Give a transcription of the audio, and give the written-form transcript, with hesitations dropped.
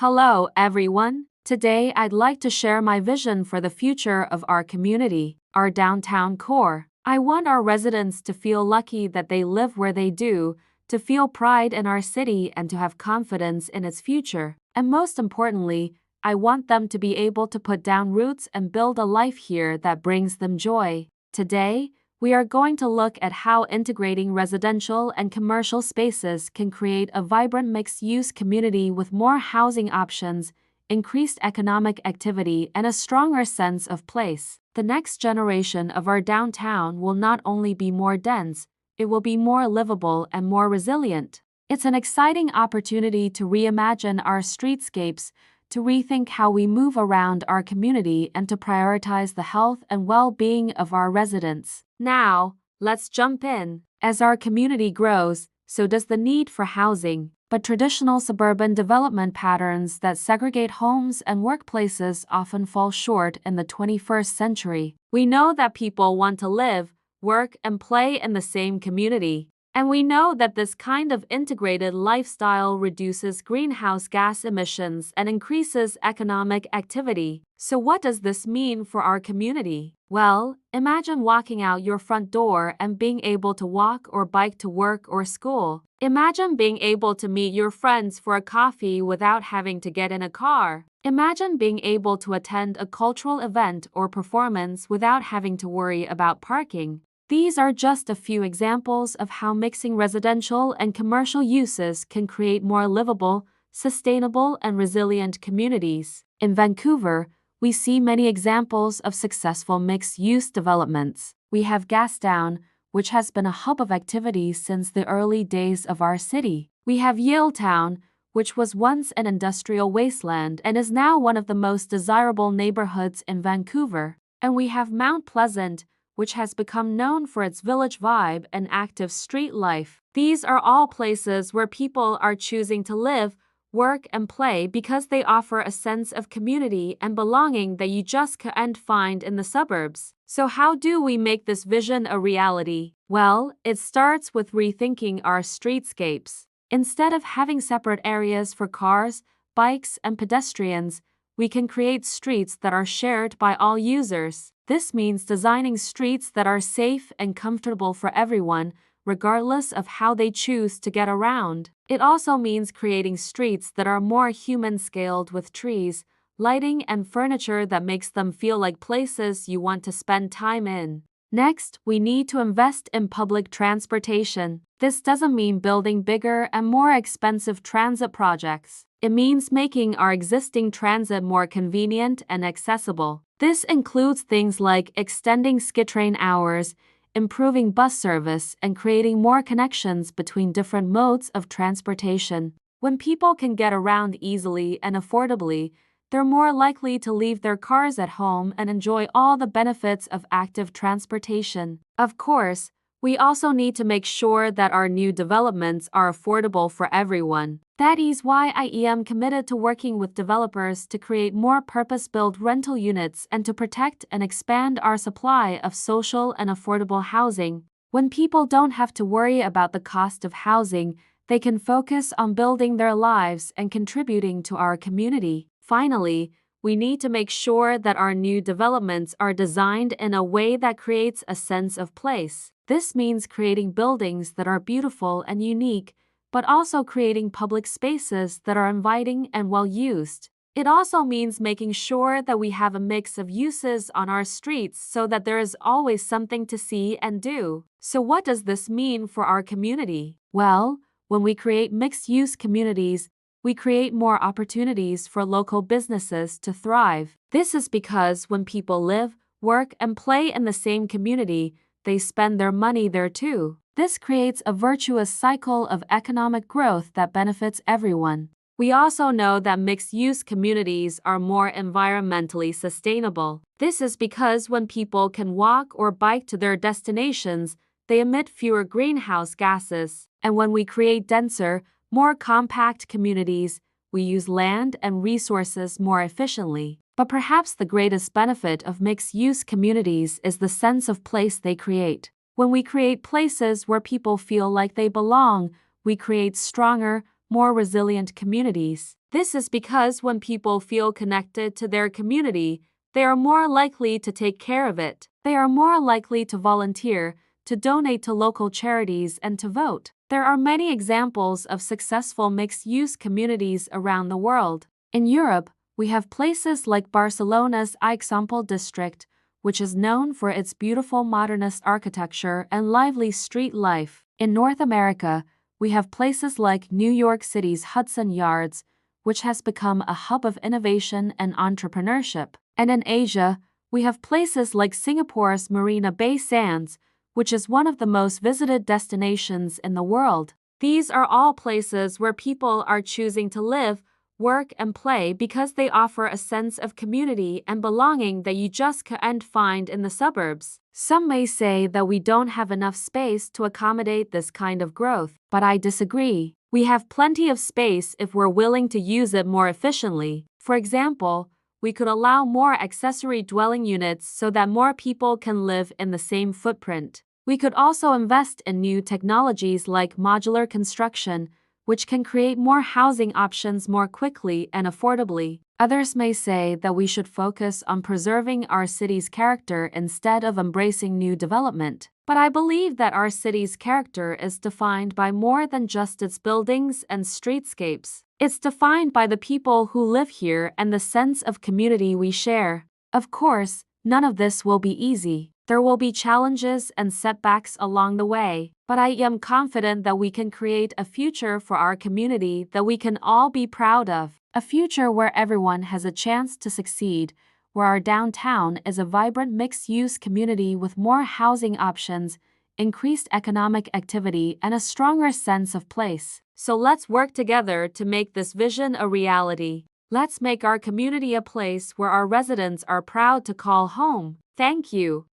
Hello, everyone. Today, I'd like to share my vision for the future of our community, our downtown core. I want our residents to feel lucky that they live where they do, to feel pride in our city, and to have confidence in its future. And most importantly, I want them to be able to put down roots and build a life here that brings them joy. Today, we are going to look at how integrating residential and commercial spaces can create a vibrant mixed-use community with more housing options, increased economic activity, and a stronger sense of place. The next generation of our downtown will not only be more dense, it will be more livable and more resilient. It's an exciting opportunity to reimagine our streetscapes, to rethink how we move around our community, and to prioritize the health and well-being of our residents. Now, let's jump in. As our community grows, so does the need for housing. But traditional suburban development patterns that segregate homes and workplaces often fall short in the 21st century. We know that people want to live, work, and play in the same community. And we know that this kind of integrated lifestyle reduces greenhouse gas emissions and increases economic activity. So what does this mean for our community? Well, imagine walking out your front door and being able to walk or bike to work or school. Imagine being able to meet your friends for a coffee without having to get in a car. Imagine being able to attend a cultural event or performance without having to worry about parking. These are just a few examples of how mixing residential and commercial uses can create more livable, sustainable, and resilient communities. In Vancouver, we see many examples of successful mixed-use developments. We have Gastown, which has been a hub of activity since the early days of our city. We have Yaletown, which was once an industrial wasteland and is now one of the most desirable neighborhoods in Vancouver. And we have Mount Pleasant, which has become known for its village vibe and active street life. These are all places where people are choosing to live, work, and play because they offer a sense of community and belonging that you just can't find in the suburbs. So how do we make this vision a reality? Well, it starts with rethinking our streetscapes. Instead of having separate areas for cars, bikes, and pedestrians, we can create streets that are shared by all users. This means designing streets that are safe and comfortable for everyone, regardless of how they choose to get around. It also means creating streets that are more human-scaled with trees, lighting, and furniture that makes them feel like places you want to spend time in. Next, we need to invest in public transportation. This doesn't mean building bigger and more expensive transit projects. It means making our existing transit more convenient and accessible. This includes things like extending SkyTrain hours, improving bus service, and creating more connections between different modes of transportation. When people can get around easily and affordably, they're more likely to leave their cars at home and enjoy all the benefits of active transportation. Of course, we also need to make sure that our new developments are affordable for everyone. That is why I am committed to working with developers to create more purpose-built rental units and to protect and expand our supply of social and affordable housing. When people don't have to worry about the cost of housing, they can focus on building their lives and contributing to our community. Finally, we need to make sure that our new developments are designed in a way that creates a sense of place. This means creating buildings that are beautiful and unique, but also creating public spaces that are inviting and well-used. It also means making sure that we have a mix of uses on our streets so that there is always something to see and do. So what does this mean for our community? Well, when we create mixed-use communities, we create more opportunities for local businesses to thrive. This is because when people live, work, and play in the same community, they spend their money there too. This creates a virtuous cycle of economic growth that benefits everyone. We also know that mixed-use communities are more environmentally sustainable. This is because when people can walk or bike to their destinations, they emit fewer greenhouse gases. And when we create denser, more compact communities, we use land and resources more efficiently. But perhaps the greatest benefit of mixed-use communities is the sense of place they create. When we create places where people feel like they belong, we create stronger, more resilient communities. This is because when people feel connected to their community, they are more likely to take care of it. They are more likely to volunteer, to donate to local charities, and to vote. There are many examples of successful mixed-use communities around the world. In Europe, we have places like Barcelona's Eixample district, which is known for its beautiful modernist architecture and lively street life. In North America, we have places like New York City's Hudson Yards, which has become a hub of innovation and entrepreneurship. And in Asia, we have places like Singapore's Marina Bay Sands, which is one of the most visited destinations in the world. These are all places where people are choosing to live, work, and play because they offer a sense of community and belonging that you just can't find in the suburbs. Some may say that we don't have enough space to accommodate this kind of growth, but I disagree. We have plenty of space if we're willing to use it more efficiently. For example, we could allow more accessory dwelling units so that more people can live in the same footprint. We could also invest in new technologies like modular construction, which can create more housing options more quickly and affordably. Others may say that we should focus on preserving our city's character instead of embracing new development. But I believe that our city's character is defined by more than just its buildings and streetscapes. It's defined by the people who live here and the sense of community we share. Of course, none of this will be easy. There will be challenges and setbacks along the way, but I am confident that we can create a future for our community that we can all be proud of. A future where everyone has a chance to succeed, where our downtown is a vibrant mixed-use community with more housing options, increased economic activity, and a stronger sense of place. So let's work together to make this vision a reality. Let's make our community a place where our residents are proud to call home. Thank you.